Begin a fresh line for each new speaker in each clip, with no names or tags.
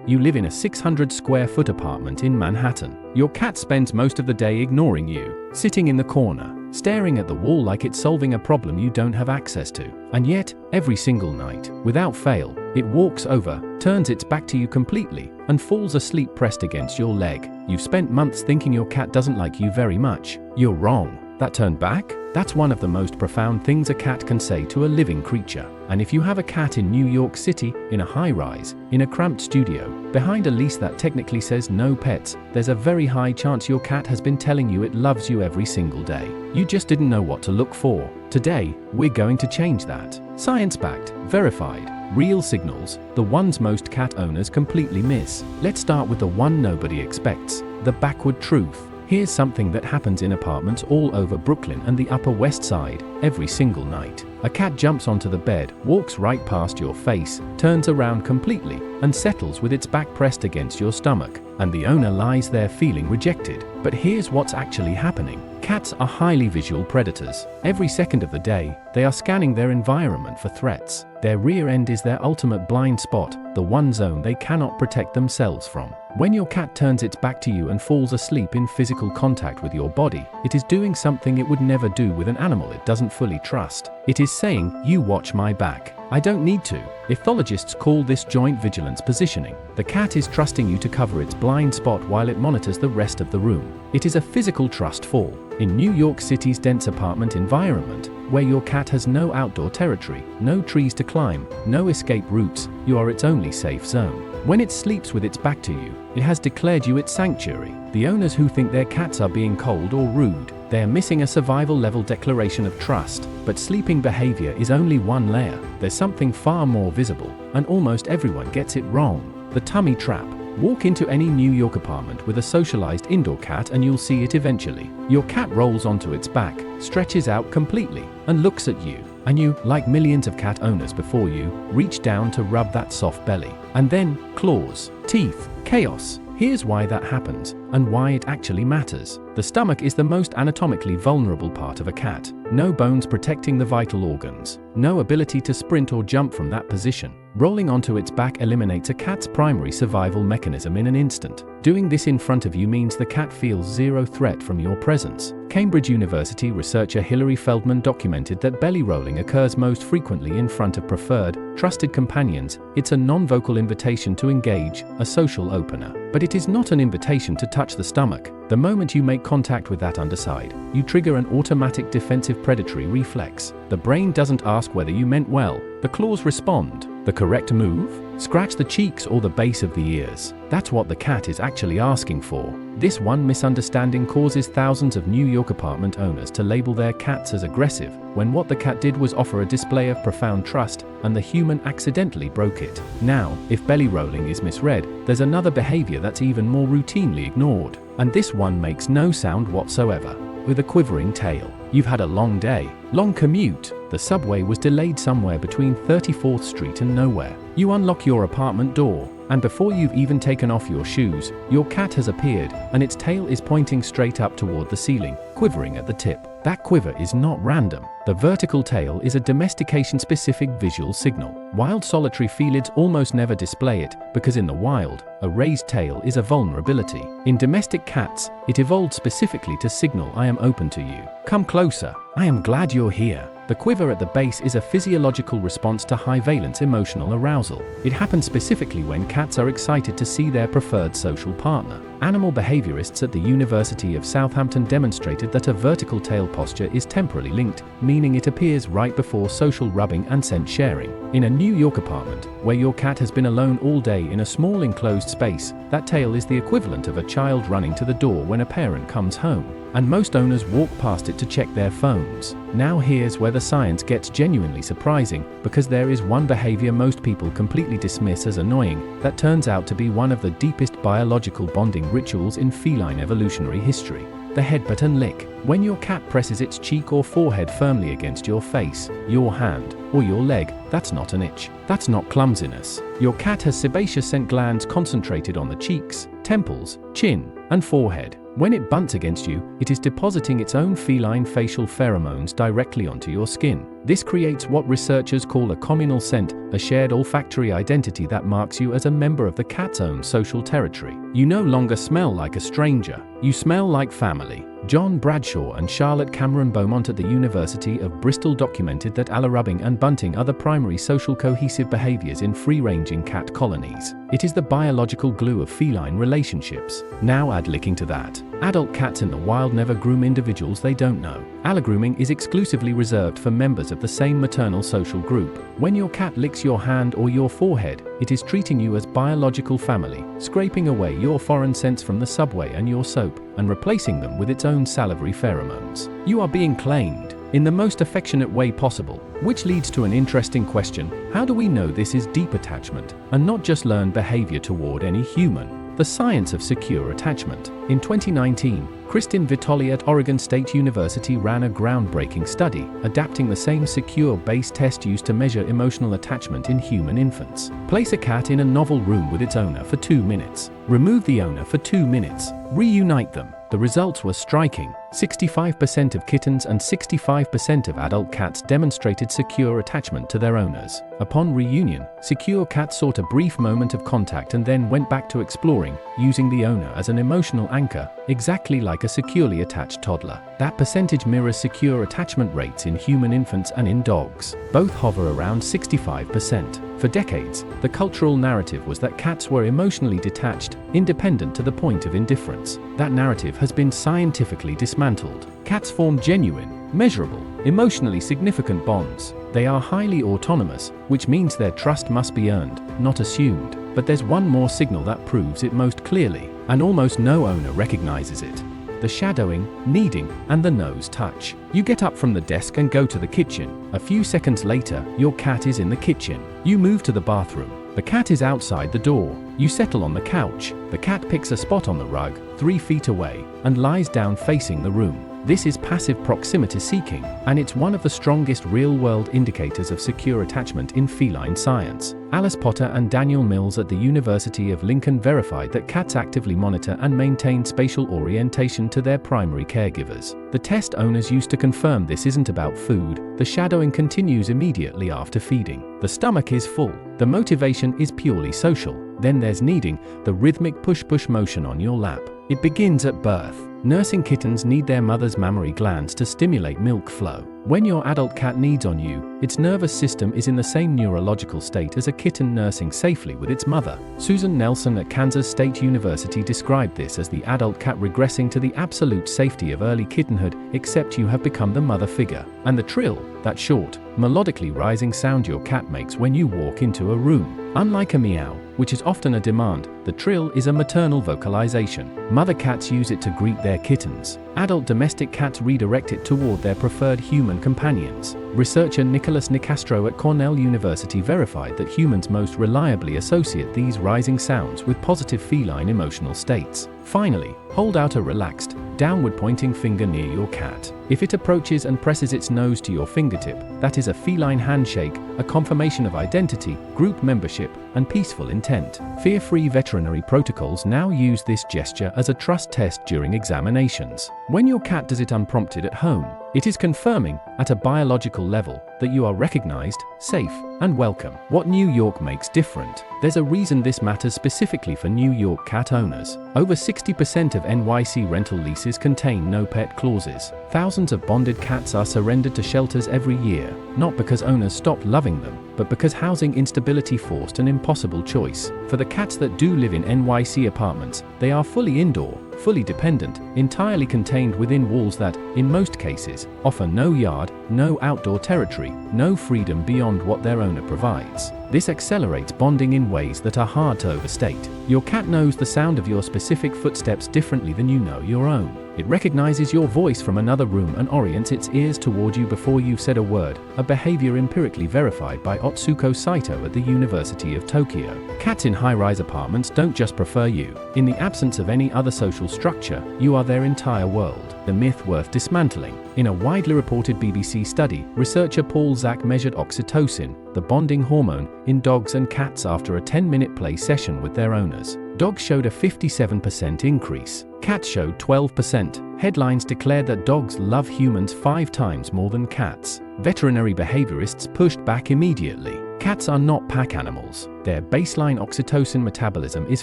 You live in a 600-square-foot apartment in Manhattan. Your cat spends most of the day ignoring you, sitting in the corner, staring at the wall like it's solving a problem you don't have access to. And yet, every single night, without fail, it walks over, turns its back to you completely, and falls asleep pressed against your leg. You've spent months thinking your cat doesn't like you very much. You're wrong. That turn back? That's one of the most profound things a cat can say to a living creature. And if you have a cat in New York City, in a high-rise, in a cramped studio, behind a leash that technically says no pets, there's a very high chance your cat has been telling you it loves you every single day. You just didn't know what to look for. Today, we're going to change that. Science-backed, verified, real signals, the ones most cat owners completely miss. Let's start with the one nobody expects, the backward truth. Here's something that happens in apartments all over Brooklyn and the Upper West Side every single night. A cat jumps onto the bed, walks right past your face, turns around completely, and settles with its back pressed against your stomach, and the owner lies there feeling rejected. But here's what's actually happening. Cats are highly visual predators. Every second of the day, they are scanning their environment for threats. Their rear end is their ultimate blind spot, the one zone they cannot protect themselves from. When your cat turns its back to you and falls asleep in physical contact with your body, it is doing something it would never do with an animal it doesn't fully trust. It is saying, "You watch my back. I don't need to." Ethologists call this joint vigilance positioning. The cat is trusting you to cover its blind spot while it monitors the rest of the room. It is a physical trust fall. In New York City's dense apartment environment, where your cat has no outdoor territory, no trees to climb, no escape routes, you are its only safe zone. When it sleeps with its back to you, it has declared you its sanctuary. The owners who think their cats are being cold or rude, they are missing a survival-level declaration of trust. But sleeping behavior is only one layer. There's something far more visible, and almost everyone gets it wrong. The tummy trap. Walk into any New York apartment with a socialized indoor cat and you'll see it eventually. Your cat rolls onto its back, stretches out completely, and looks at you. And you, like millions of cat owners before you, reach down to rub that soft belly. And then, claws, teeth, chaos. Here's why that happens, and why it actually matters. The stomach is the most anatomically vulnerable part of a cat. No bones protecting the vital organs. No ability to sprint or jump from that position. Rolling onto its back eliminates a cat's primary survival mechanism in an instant. Doing this in front of you means the cat feels zero threat from your presence. Cambridge University researcher Hilary Feldman documented that belly rolling occurs most frequently in front of preferred, trusted companions. It's a non-vocal invitation to engage, a social opener. But it is not an invitation to touch the stomach. The moment you make contact with that underside, you trigger an automatic defensive predatory reflex. The brain doesn't ask whether you meant well. The claws respond. The correct move? Scratch the cheeks or the base of the ears. That's what the cat is actually asking for. This one misunderstanding causes thousands of New York apartment owners to label their cats as aggressive, when what the cat did was offer a display of profound trust, and the human accidentally broke it. Now, if belly rolling is misread, there's another behavior that's even more routinely ignored. And this one makes no sound whatsoever. With a quivering tail. You've had a long day, long commute. The subway was delayed somewhere between 34th Street and nowhere. You unlock your apartment door, and before you've even taken off your shoes, your cat has appeared, and its tail is pointing straight up toward the ceiling, quivering at the tip. That quiver is not random. The vertical tail is a domestication-specific visual signal. Wild solitary felids almost never display it, because in the wild, a raised tail is a vulnerability. In domestic cats, it evolved specifically to signal "I am open to you. Come closer. I am glad you're here." The quiver at the base is a physiological response to high-valence emotional arousal. It happens specifically when cats are excited to see their preferred social partner. Animal behaviorists at the University of Southampton demonstrated that a vertical tail posture is temporally linked, meaning it appears right before social rubbing and scent sharing. In a New York apartment, where your cat has been alone all day in a small enclosed space, that tail is the equivalent of a child running to the door when a parent comes home. And most owners walk past it to check their phones. Now here's where the science gets genuinely surprising, because there is one behavior most people completely dismiss as annoying, that turns out to be one of the deepest biological bonding rituals in feline evolutionary history. The headbutt and lick. When your cat presses its cheek or forehead firmly against your face, your hand, or your leg, that's not an itch. That's not clumsiness. Your cat has sebaceous scent glands concentrated on the cheeks, temples, chin, and forehead. When it bunts against you, it is depositing its own feline facial pheromones directly onto your skin. This creates what researchers call a communal scent, a shared olfactory identity that marks you as a member of the cat's own social territory. You no longer smell like a stranger, you smell like family. John Bradshaw and Charlotte Cameron Beaumont at the University of Bristol documented that allarubbing and bunting are the primary social cohesive behaviors in free-ranging cat colonies. It is the biological glue of feline relationships. Now add licking to that. Adult cats in the wild never groom individuals they don't know. Allagrooming is exclusively reserved for members of the same maternal social group. When your cat licks your hand or your forehead, it is treating you as biological family, scraping away your foreign scents from the subway and your soap, and replacing them with its own salivary pheromones. You are being claimed in the most affectionate way possible, which leads to an interesting question: how do we know this is deep attachment, and not just learned behavior toward any human? The science of secure attachment. In 2019, Kristin Vitoli at Oregon State University ran a groundbreaking study, adapting the same secure base test used to measure emotional attachment in human infants. Place a cat in a novel room with its owner for 2 minutes. Remove the owner for 2 minutes. Reunite them. The results were striking. 65% of kittens and 65% of adult cats demonstrated secure attachment to their owners. Upon reunion, secure cats sought a brief moment of contact and then went back to exploring, using the owner as an emotional anchor, exactly like a securely attached toddler. That percentage mirrors secure attachment rates in human infants and in dogs. Both hover around 65%. For decades, the cultural narrative was that cats were emotionally detached, independent to the point of indifference. That narrative has been scientifically dismantled. Cats form genuine, measurable, emotionally significant bonds. They are highly autonomous, which means their trust must be earned, not assumed. But there's one more signal that proves it most clearly, and almost no owner recognizes it. The shadowing, kneading, and the nose touch. You get up from the desk and go to the kitchen. A few seconds later, your cat is in the kitchen. You move to the bathroom. The cat is outside the door. You settle on the couch. The cat picks a spot on the rug, 3 feet away, and lies down facing the room. This is passive proximity seeking, and it's one of the strongest real-world indicators of secure attachment in feline science. Alice Potter and Daniel Mills at the University of Lincoln verified that cats actively monitor and maintain spatial orientation to their primary caregivers. The test owners used to confirm this isn't about food. The shadowing continues immediately after feeding. The stomach is full. The motivation is purely social. Then there's kneading, the rhythmic push-push motion on your lap. It begins at birth. Nursing kittens need their mother's mammary glands to stimulate milk flow. When your adult cat kneads on you, its nervous system is in the same neurological state as a kitten nursing safely with its mother. Susan Nelson at Kansas State University described this as the adult cat regressing to the absolute safety of early kittenhood, except you have become the mother figure. And the trill, that short, melodically rising sound your cat makes when you walk into a room. Unlike a meow, which is often a demand, the trill is a maternal vocalization. Mother cats use it to greet their kittens. Adult domestic cats redirect it toward their preferred human companions. Researcher Nicholas Nicastro at Cornell University verified that humans most reliably associate these rising sounds with positive feline emotional states. Finally, hold out a relaxed, downward-pointing finger near your cat. If it approaches and presses its nose to your fingertip, that is a feline handshake, a confirmation of identity, group membership, and peaceful intent. Fear-free veterinary protocols now use this gesture as a trust test during examinations. When your cat does it unprompted at home, it is confirming, at a biological level, that you are recognized, safe, and welcome. What New York makes different? There's a reason this matters specifically for New York cat owners. Over 60% of NYC rental leases contain no pet clauses. Thousands of bonded cats are surrendered to shelters every year, not because owners stopped loving them, but because housing instability forced an impossible choice. For the cats that do live in NYC apartments, they are fully indoor, fully dependent, entirely contained within walls that, in most cases, offer no yard, no outdoor territory, no freedom beyond what their owner provides. This accelerates bonding in ways that are hard to overstate. Your cat knows the sound of your specific footsteps differently than you know your own. It recognizes your voice from another room and orients its ears toward you before you've said a word, a behavior empirically verified by Otsuko Saito at the University of Tokyo. Cats in high-rise apartments don't just prefer you. In the absence of any other social structure, you are their entire world. The myth worth dismantling. In a widely reported BBC study, researcher Paul Zak measured oxytocin, the bonding hormone, in dogs and cats after a 10-minute play session with their owners. Dogs showed a 57% increase. Cats showed 12%. Headlines declared that dogs love humans 5 times more than cats. Veterinary behaviorists pushed back immediately. Cats are not pack animals. Their baseline oxytocin metabolism is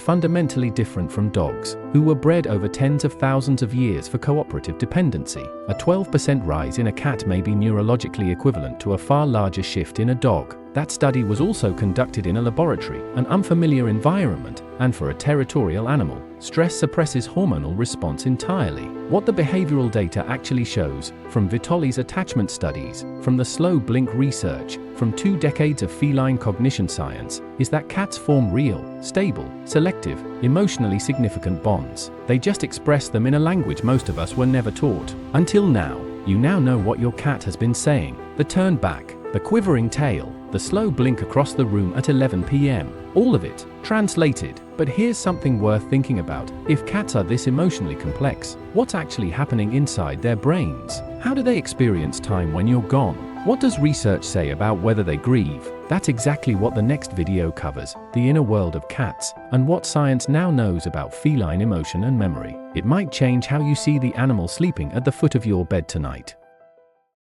fundamentally different from dogs, who were bred over tens of thousands of years for cooperative dependency. A 12% rise in a cat may be neurologically equivalent to a far larger shift in a dog. That study was also conducted in a laboratory, an unfamiliar environment, and for a territorial animal. Stress suppresses hormonal response entirely. What the behavioral data actually shows, from Vitali's attachment studies, from the slow blink research, from 2 decades of feline cognition science, is that cats form real, stable, selective, emotionally significant bonds. They just express them in a language most of us were never taught. Until now. You now know what your cat has been saying. The turn back, the quivering tail, the slow blink across the room at 11 p.m. All of it, translated. But here's something worth thinking about. If cats are this emotionally complex, what's actually happening inside their brains? How do they experience time when you're gone? What does research say about whether they grieve? That's exactly what the next video covers, the inner world of cats, and what science now knows about feline emotion and memory. It might change how you see the animal sleeping at the foot of your bed tonight.